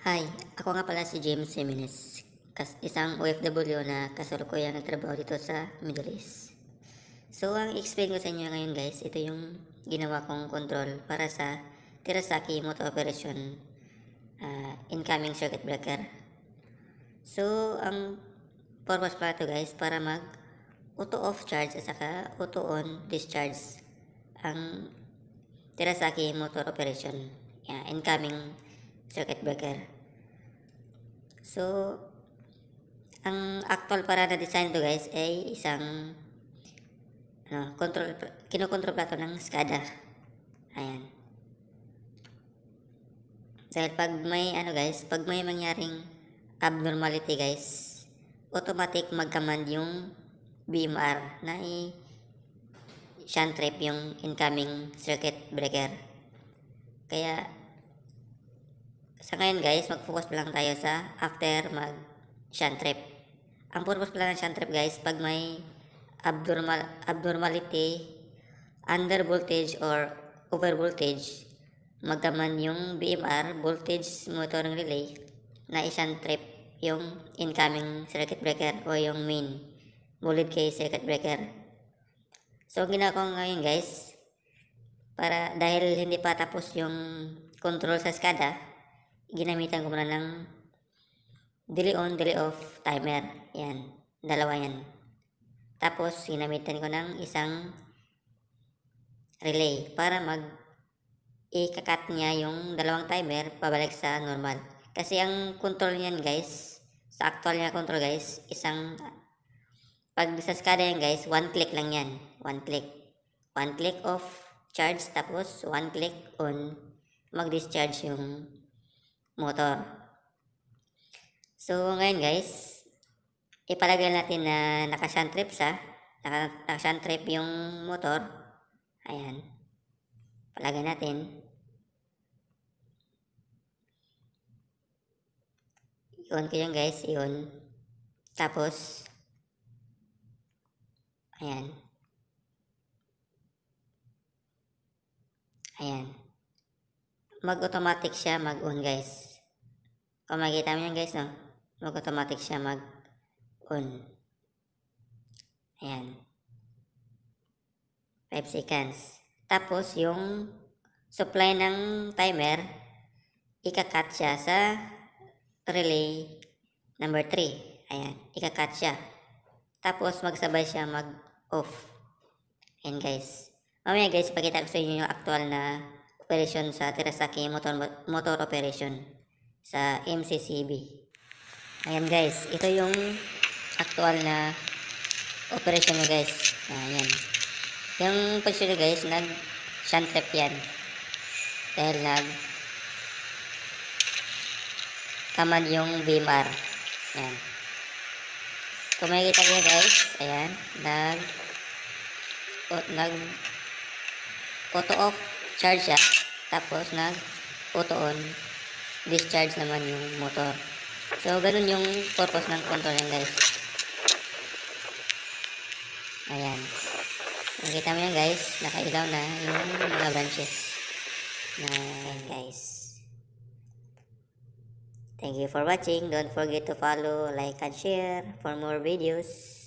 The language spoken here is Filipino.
Hi, ako nga pala si James Jimenez, isang OFW na kasalukuyang nagtrabaho dito sa Middle East. So, ang explain ko sa inyo ngayon guys, ito yung ginawa kong control para sa Terasaki Motor Operation incoming circuit breaker. So, ang purpose pala ito guys, para mag auto off charge at saka auto on discharge ang Terasaki Motor Operation incoming circuit breaker. So, ang actual para na design to guys ay isang kinokontrol plato ng SCADA. Ayan. Dahil pag may mangyaring abnormality guys, automatic mag-command yung BMR na shunt trip yung incoming circuit breaker. Kaya sa ngayon guys, mag-focus lang tayo sa after mag-shunt trip. Ang purpose pala ng shunt trip guys, pag may abnormality, under voltage or over voltage, magkaman yung BMR, voltage monitoring relay, na i-shunt trip yung incoming circuit breaker o yung main bullet case circuit breaker. So, ang ginawa ko ngayon guys, dahil hindi pa tapos yung control sa SCADA, ginamitan ko muna ng delay on, delay off timer. Yan, dalawa yan. Tapos, ginamitan ko ng isang relay para i-cut niya yung dalawang timer pabalik sa normal. Kasi ang control niyan guys, sa actual niya control guys, pag sa SCADA yan guys, one click lang yan. One click. One click off charge, tapos one click on mag-discharge yung motor. So, ngayon guys, ipalagay natin na naka-shunt trip naka-shunt trip yung motor. Ayan. Palagay natin. I-on ko yan guys, i-on. Tapos, ayan. Ayan. Mag-automatic siya mag-on guys. Kung makikita mo yan guys, no? Mag-automatic siya mag-on. Ayan. 5 seconds. Tapos, yung supply ng timer, ika-cut siya sa relay number 3. Ayan. Ika-cut siya. Tapos, magsabay siya mag-off. Ayan guys. Mamaya guys, ipakita ko sa inyo yung actual na operation sa Terasaki motor operation sa MCCB. Ayan guys, ito yung actual na operation nyo guys. Ayan. Yung posisyon nyo guys, nag-shunt trip yan. Dahil command yung BMR. Ayan. Kung makikita nyo guys, ayan, auto off charge siya. Tapos auto on discharge naman yung motor. So, ganun yung purpose ng control yan guys. Ayan. Nakita mo yan guys, nakailaw na yung mga branches. Ayan guys. Thank you for watching. Don't forget to follow, like, and share for more videos.